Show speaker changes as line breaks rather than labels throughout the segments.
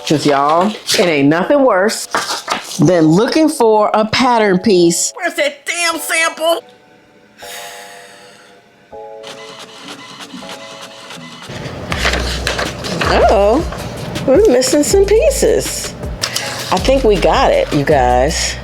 Cause y'all, it ain't nothing worse than looking for a pattern piece. Where's that damn sample? Oh, we're missing some pieces. I think we got it, you guys.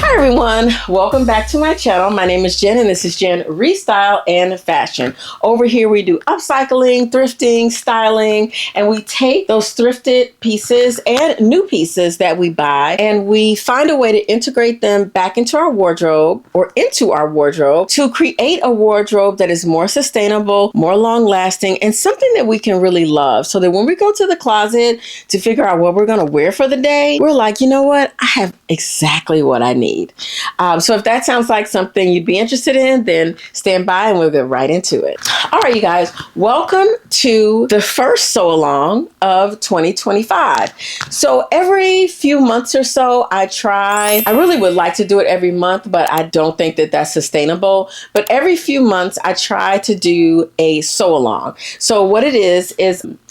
Hi everyone, welcome back to my channel. My name is Jen and this is Jen Restyle and Fashion. Over here we do upcycling, thrifting, styling, and we take those thrifted pieces and new pieces that we buy and we find a way to integrate them back into our wardrobe to create a wardrobe that is more sustainable, more long lasting, and something that we can really love. So that when we go to the closet to figure out what we're going to wear for the day, we're like, you know what? I have exactly what I need. So if that sounds like something you'd be interested in, then stand by and we'll get right into it. All right, you guys, welcome to the first sew along of 2025. So every few months or so, I really would like to do it every month, but I don't think that that's sustainable. But every few months, I try to do a sew along. So what it is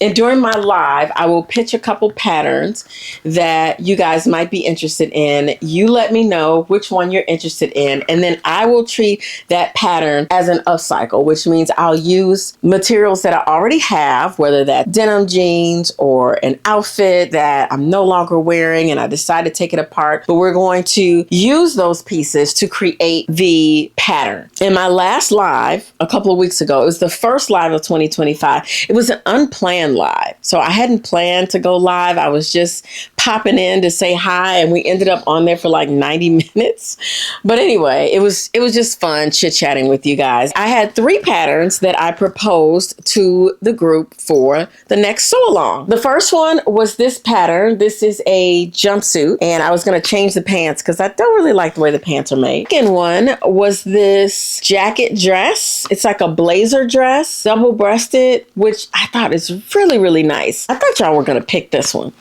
and during my live, I will pitch a couple patterns that you guys might be interested in. You let me know which one you're interested in, and then I will treat that pattern as an upcycle, which means I'll use materials that I already have, whether that's denim jeans or an outfit that I'm no longer wearing and I decide to take it apart, but we're going to use those pieces to create the pattern. In my last live a couple of weeks ago, it was the first live of 2025. It was an unplanned live. So I hadn't planned to go live. I was just popping in to say hi, and we ended up on there for like 90 minutes. But anyway, it was just fun chit-chatting with you guys. I had 3 patterns that I proposed to the group for the next sew along. The first one was this pattern. This is a jumpsuit, and I was going to change the pants because I don't really like the way the pants are made. The second one was this jacket dress. It's like a blazer dress, double-breasted, which I thought is really, really nice. I thought y'all were going to pick this one.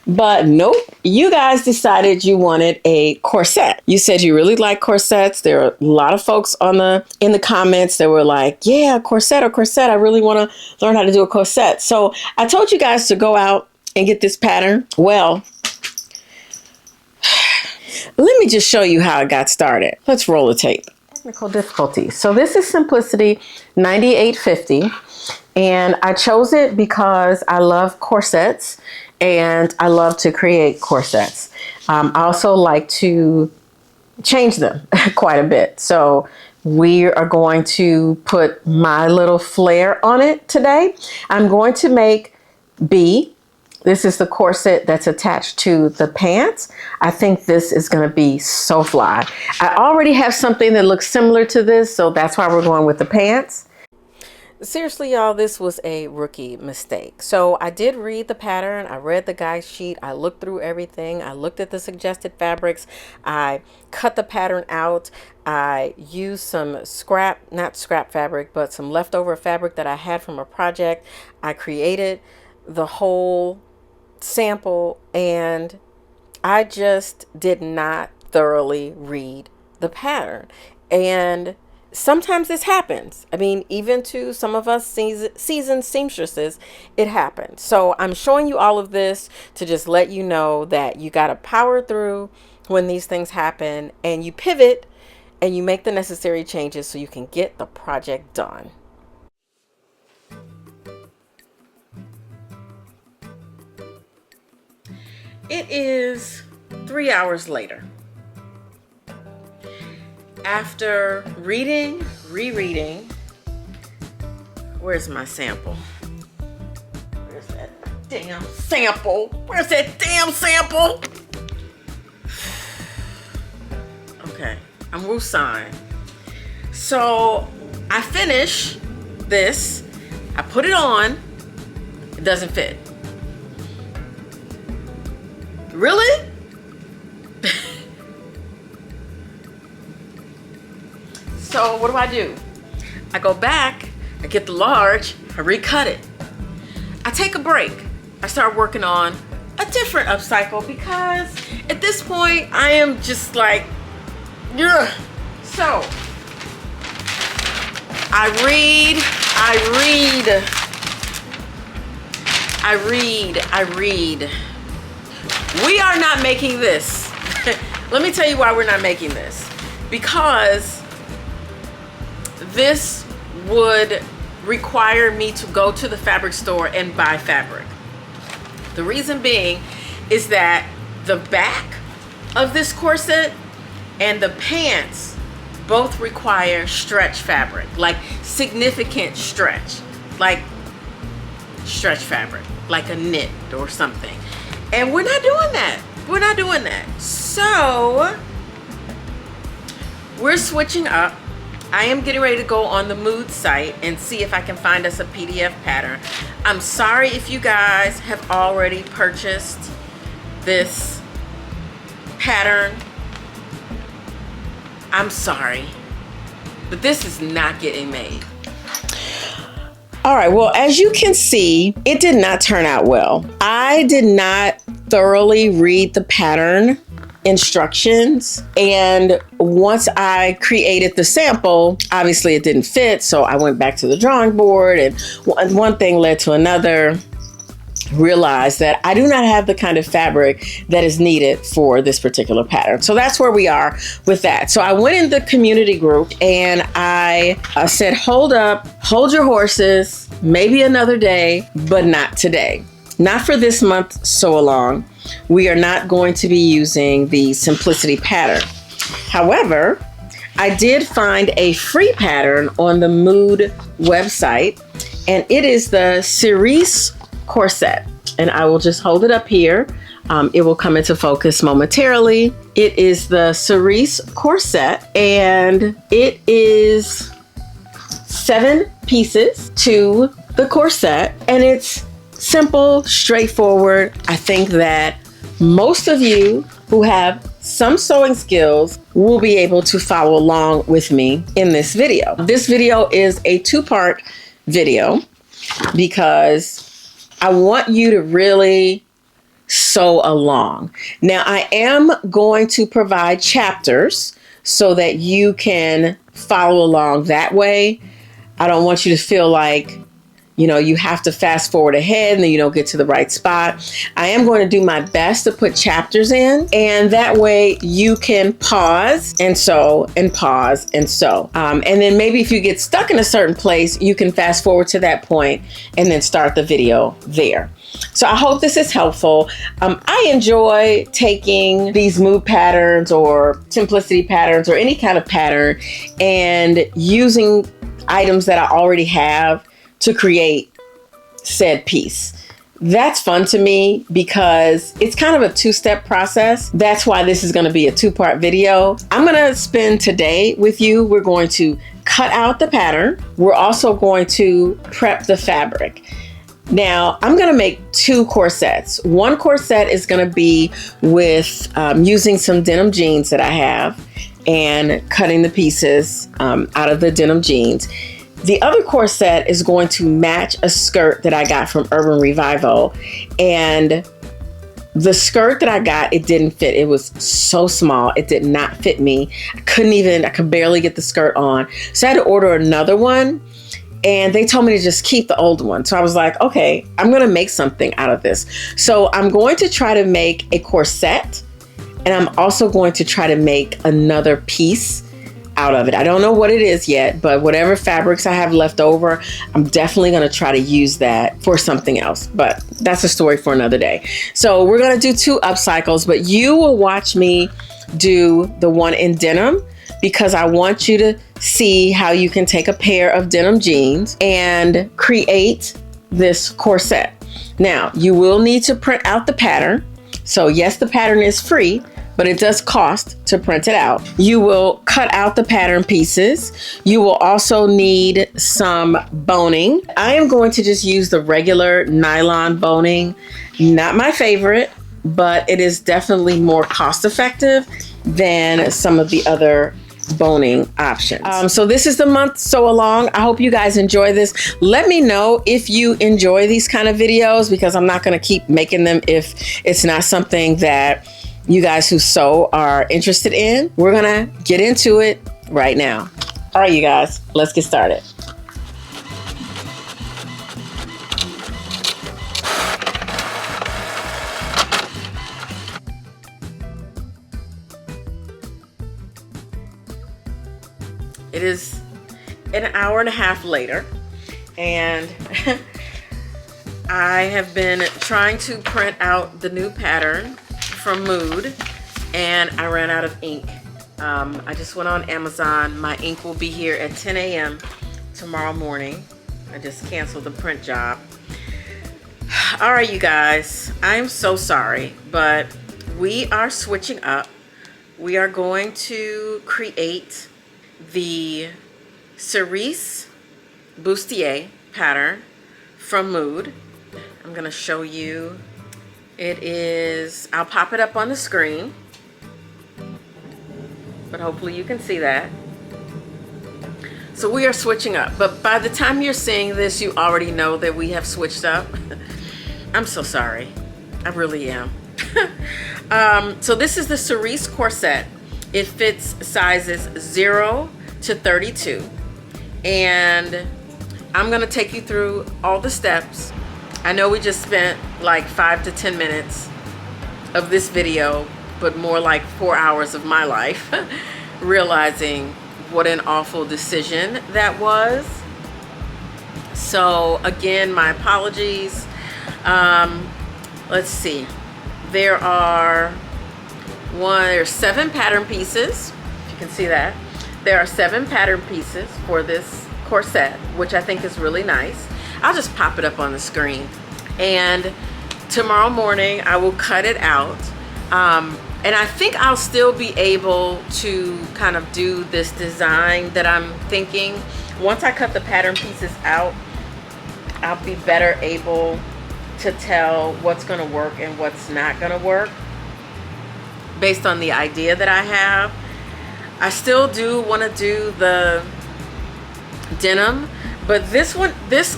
But nope, you guys decided you wanted a corset. You said you really like corsets. There are a lot of folks in the comments that were like, yeah, corset or corset. I really want to learn how to do a corset. So I told you guys to go out and get this pattern. Well, let me just show you how it got started. Let's roll the tape. Technical difficulties. So this is Simplicity 9850. And I chose it because I love corsets and I love to create corsets. I also like to change them quite a bit. So we are going to put my little flair on it today. I'm going to make B. This is the corset that's attached to the pants. I think this is going to be so fly. I already have something that looks similar to this, so that's why we're going with the pants. Seriously, y'all, this was a rookie mistake. So I did read the pattern. I read the guide sheet. I looked through everything. I looked at the suggested fabrics. I cut the pattern out. I used some not scrap fabric, but some leftover fabric that I had from a project. I created the whole sample, and I just did not thoroughly read the pattern. And sometimes this happens. I mean, even to some of us seasoned seamstresses, it happens. So I'm showing you all of this to just let you know that you got to power through when these things happen, and you pivot and you make the necessary changes so you can get the project done. It is 3 hours later. After reading, rereading, where's my sample? Where's that damn sample? Where's that damn sample? Okay, I'm woosine. So I finish this, I put it on, it doesn't fit. Really? So what do? I go back, I get the large, I recut it. I take a break. I started working on a different upcycle because at this point I am just like, ugh. So I read. We are not making this. Let me tell you why we're not making this. Because this would require me to go to the fabric store and buy fabric. The reason being is that the back of this corset and the pants both require stretch fabric, like significant stretch, like stretch fabric, like a knit or something. And we're not doing that. We're not doing that. So we're switching up. I am getting ready to go on the Mood site and see if I can find us a PDF pattern. I'm sorry if you guys have already purchased this pattern. I'm sorry, but this is not getting made. All right, well, as you can see, it did not turn out well. I did not thoroughly read the pattern instructions, and once I created the sample, obviously it didn't fit, so I went back to the drawing board, and one thing led to another. Realized that I do not have the kind of fabric that is needed for this particular pattern. So that's where we are with that. So I went in the community group and I said, hold up, hold your horses, maybe another day, but not today. Not for this month sew along. We are not going to be using the Simplicity pattern. However, I did find a free pattern on the Mood website, and it is the Cerise Corset, and I will just hold it up here. It will come into focus momentarily. It is the Cerise Corset, and it is 7 pieces to the corset, and it's simple, straightforward. I think that most of you who have some sewing skills will be able to follow along with me in this video. This video is a 2-part video because I want you to really sew along. Now, I am going to provide chapters so that you can follow along that way. I don't want you to feel like, you know, you have to fast forward ahead and then you don't get to the right spot. I am going to do my best to put chapters in, and that way you can pause and sew and pause and sew. And then maybe if you get stuck in a certain place, you can fast forward to that point and then start the video there. So I hope this is helpful. I enjoy taking these Mood patterns or Simplicity patterns or any kind of pattern and using items that I already have to create said piece. That's fun to me because it's kind of a 2-step process. That's why this is going to be a 2-part video. I'm going to spend today with you. We're going to cut out the pattern. We're also going to prep the fabric. Now, I'm going to make 2 corsets. One corset is going to be with using some denim jeans that I have and cutting the pieces out of the denim jeans. The other corset is going to match a skirt that I got from Urban Revival. And the skirt that I got, it didn't fit. It was so small. It did not fit me. I could barely get the skirt on. So I had to order another one. And they told me to just keep the old one. So I was like, okay, I'm going to make something out of this. So I'm going to try to make a corset. And I'm also going to try to make another piece out of it. I don't know what it is yet, but whatever fabrics I have left over, I'm definitely going to try to use that for something else. But that's a story for another day. So we're going to do 2 upcycles, but you will watch me do the one in denim because I want you to see how you can take a pair of denim jeans and create this corset. Now, you will need to print out the pattern. So yes, the pattern is free, but it does cost to print it out. You will cut out the pattern pieces. You will also need some boning. I am going to just use the regular nylon boning. Not my favorite, but it is definitely more cost effective than some of the other boning options. So this is the month sew along. I hope you guys enjoy this. Let me know if you enjoy these kind of videos, because I'm not going to keep making them if it's not something that you guys who sew are interested in. We're going to get into it right now. All right, you guys, let's get started. It is an hour and a half later, and I have been trying to print out the new pattern from Mood, and I ran out of ink. I just went on Amazon. My ink will be here at 10 a.m. tomorrow morning. I just canceled the print job. All right, you guys, I'm so sorry, but we are switching up. We are going to create the Cerise bustier pattern from Mood. I'm gonna show you. It is, I'll pop it up on the screen, but hopefully you can see that. So we are switching up, but by the time you're seeing this, you already know that we have switched up. I'm so sorry, I really am. So this is the Cerise Corset. It fits sizes 0 to 32, and I'm gonna take you through all the steps. I know we just spent like 5 to 10 minutes of this video, but more like 4 hours of my life realizing what an awful decision that was. So again, my apologies. Let's see, there's 7 pattern pieces, if you can see that. There are 7 pattern pieces for this corset, which I think is really nice. I'll just pop it up on the screen, and tomorrow morning I will cut it out, and I think I'll still be able to kind of do this design that I'm thinking. Once I cut the pattern pieces out, I'll be better able to tell what's going to work and what's not going to work based on the idea that I have. I still do want to do the denim, but this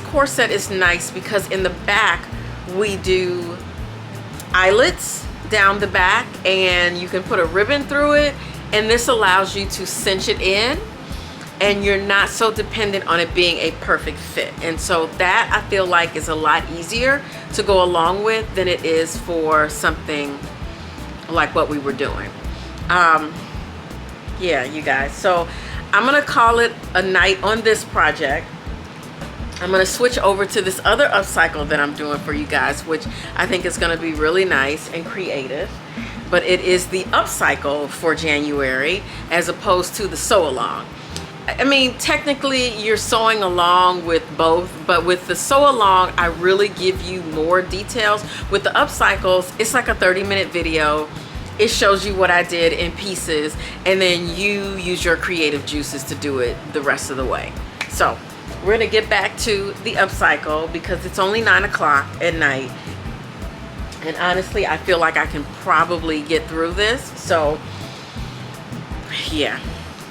corset is nice because in the back we do eyelets down the back, and you can put a ribbon through it, and this allows you to cinch it in, and you're not so dependent on it being a perfect fit. And so that, I feel like, is a lot easier to go along with than it is for something like what we were doing. Yeah, you guys, so I'm gonna call it a night on this project. I'm gonna switch over to this other upcycle that I'm doing for you guys, which I think is gonna be really nice and creative, but it is the upcycle for January as opposed to the sew along. I mean, technically you're sewing along with both, but with the sew along, I really give you more details. With the upcycles, it's like a 30-minute video. It shows you what I did in pieces, and then you use your creative juices to do it the rest of the way. So we're gonna get back to the upcycle because it's only 9 o'clock at night, and honestly I feel like I can probably get through this. So yeah,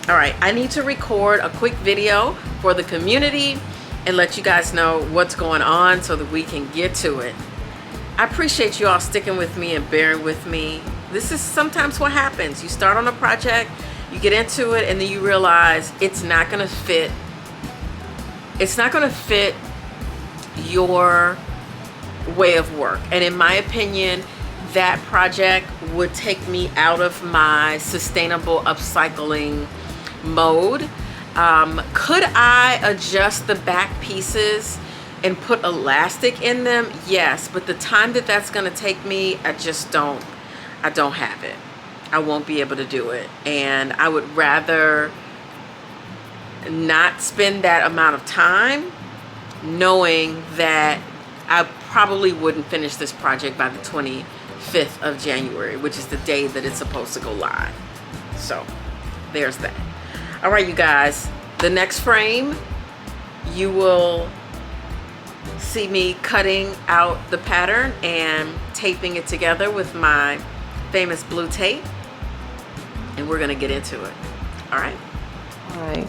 all right, I need to record a quick video for the community and let you guys know what's going on so that we can get to it. I appreciate you all sticking with me and bearing with me. This is sometimes what happens. You start on a project, you get into it, and then you realize it's not gonna fit. It's not gonna fit your way of work. And in my opinion, that project would take me out of my sustainable upcycling mode. Could I adjust the back pieces and put elastic in them? Yes, but the time that that's gonna take me, I don't have it. I won't be able to do it. And I would rather not spend that amount of time knowing that I probably wouldn't finish this project by the 25th of January, which is the day that it's supposed to go live. So there's that. All right, you guys, the next frame, you will see me cutting out the pattern and taping it together with my famous blue tape, and we're gonna get into it. All right. All right.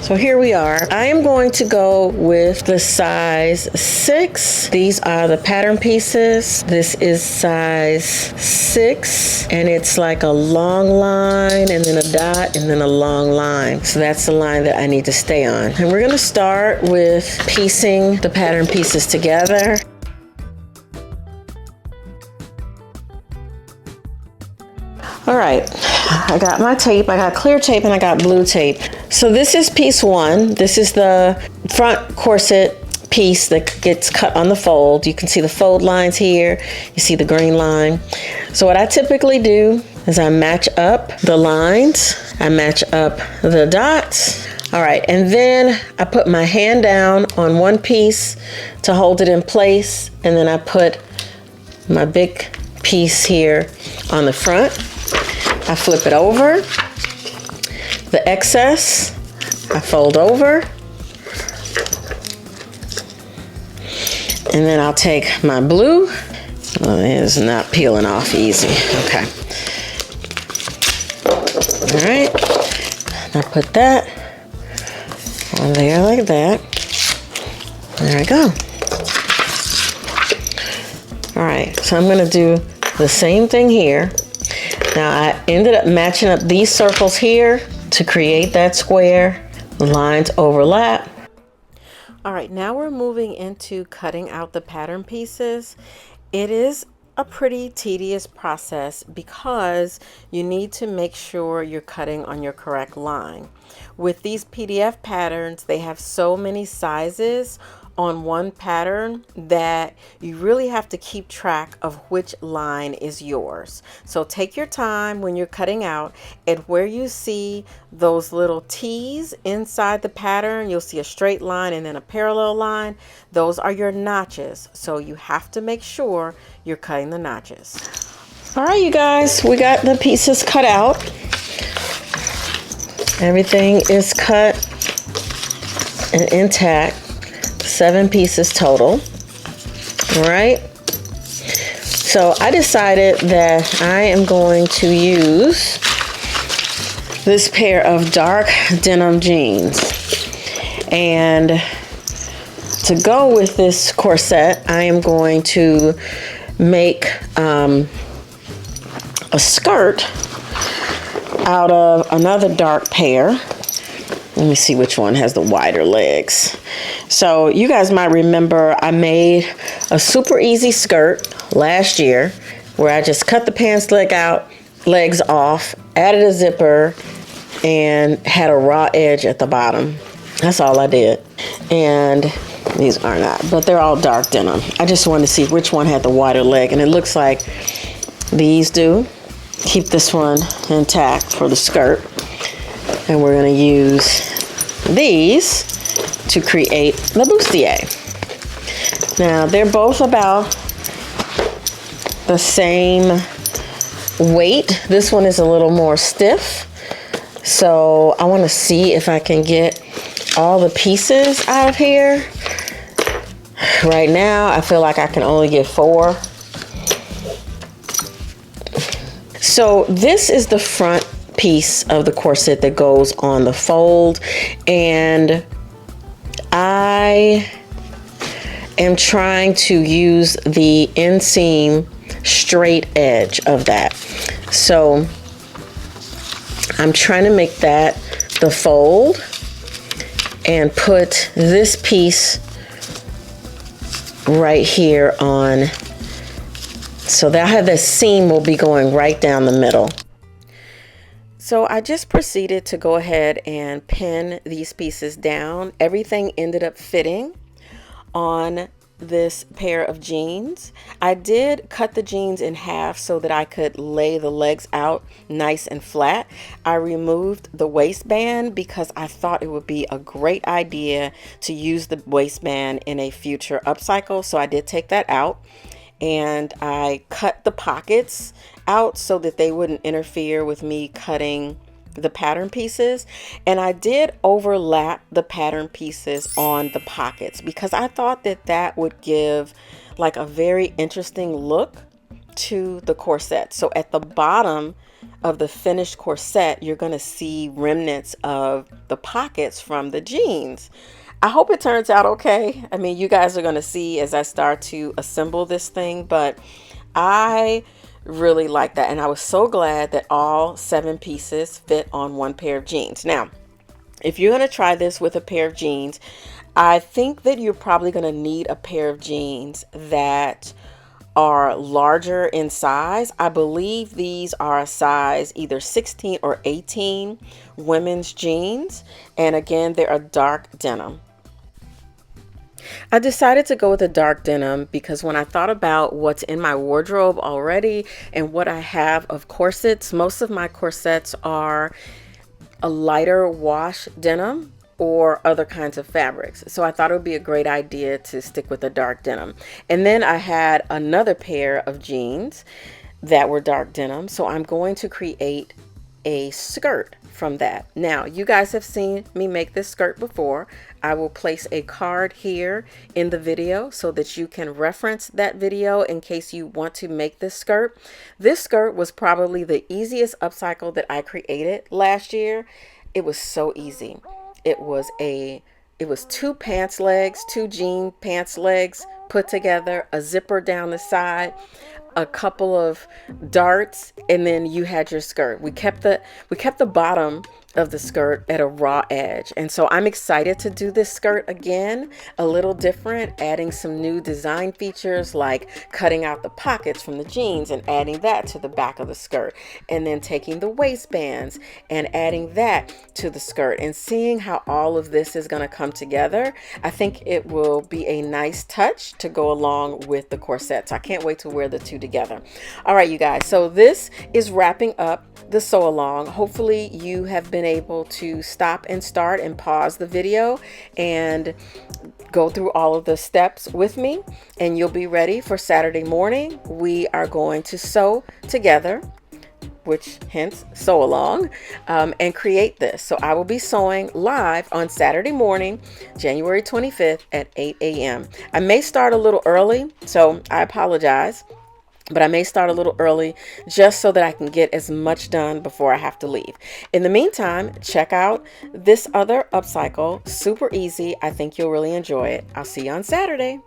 So here we are. I am going to go with the size 6. These are the pattern pieces. This is size 6, and it's like a long line and then a dot and then a long line. So that's the line that I need to stay on. And we're going to start with piecing the pattern pieces together. All right, I got my tape. I got clear tape and I got blue tape. So this is piece 1. This is the front corset piece that gets cut on the fold. You can see the fold lines here. You see the green line. So what I typically do is I match up the lines. I match up the dots. All right, and then I put my hand down on one piece to hold it in place. And then I put my big piece here on the front. I flip it over. The excess, I fold over. And then I'll take my blue. Oh, it is not peeling off easy. Okay. All right. I put that on there like that. There I go. All right. So I'm going to do the same thing here. Now I ended up matching up these circles here to create that square. The lines overlap. All right, now we're moving into cutting out the pattern pieces. It is a pretty tedious process because you need to make sure you're cutting on your correct line. With these PDF patterns, they have so many sizes on one pattern that you really have to keep track of which line is yours. So take your time when you're cutting out, and where you see those little T's inside the pattern, you'll see a straight line and then a parallel line. Those are your notches. So you have to make sure you're cutting the notches. All right, you guys, we got the pieces cut out. Everything is cut and intact. 7 pieces total. All right. So I decided that I am going to use this pair of dark denim jeans. And to go with this corset, I am going to make a skirt out of another dark pair. Let me see which one has the wider legs. So you guys might remember I made a super easy skirt last year where I just cut the pants legs off, added a zipper, and had a raw edge at the bottom. That's all I did. And these are not, but they're all dark denim. I just wanted to see which one had the wider leg, and it looks like these do. Keep this one intact for the skirt. And we're going to use these to create the bustier. Now, they're both about the same weight. This one is a little more stiff. So I want to see if I can get all the pieces out of here. Right now, I feel like I can only get 4. So this is the front piece of the corset that goes on the fold, and I am trying to use the inseam straight edge of that. So I'm trying to make that the fold and put this piece right here on, so that I have the seam will be going right down the middle. So I just proceeded to go ahead and pin these pieces down. Everything ended up fitting on this pair of jeans. I did cut the jeans in half so that I could lay the legs out nice and flat. I removed the waistband because I thought it would be a great idea to use the waistband in a future upcycle. So I did take that out, and I cut the pockets out so that they wouldn't interfere with me cutting the pattern pieces. And I did overlap the pattern pieces on the pockets because I thought that that would give like a very interesting look to the corset. So at the bottom of the finished corset, you're going to see remnants of the pockets from the jeans. I hope it turns out okay. I mean, you guys are going to see as I start to assemble this thing, but I really like that. And I was so glad that all 7 pieces fit on one pair of jeans. Now, if you're going to try this with a pair of jeans, I think that you're probably going to need a pair of jeans that are larger in size. I believe these are a size either 16 or 18 women's jeans. And again, they're a dark denim. I decided to go with a dark denim because when I thought about what's in my wardrobe already and what I have of corsets, most of my corsets are a lighter wash denim or other kinds of fabrics. So I thought it would be a great idea to stick with a dark denim. And then I had another pair of jeans that were dark denim. So I'm going to create a skirt from that. Now, you guys have seen me make this skirt before. I will place a card here in the video so that you can reference that video in case you want to make this skirt. This skirt was probably the easiest upcycle that I created last year. It was so easy. It was 2 pants legs, 2 jean pants legs put together, a zipper down the side, a couple of darts, and then you had your skirt. We kept the bottom of the skirt at a raw edge. And so I'm excited to do this skirt again, a little different, adding some new design features like cutting out the pockets from the jeans and adding that to the back of the skirt, and then taking the waistbands and adding that to the skirt and seeing how all of this is going to come together. I think it will be a nice touch to go along with the corsets. I can't wait to wear the two together. All right, you guys, so this is wrapping up the sew along. Hopefully you have been able to stop and start and pause the video and go through all of the steps with me, and you'll be ready for Saturday morning. We are going to sew together, which hence sew along, and create this. So I will be sewing live on Saturday morning, January 25th at 8 a.m. I may start a little early, so I apologize. But I may start a little early just so that I can get as much done before I have to leave. In the meantime, check out this other upcycle. Super easy. I think you'll really enjoy it. I'll see you on Saturday.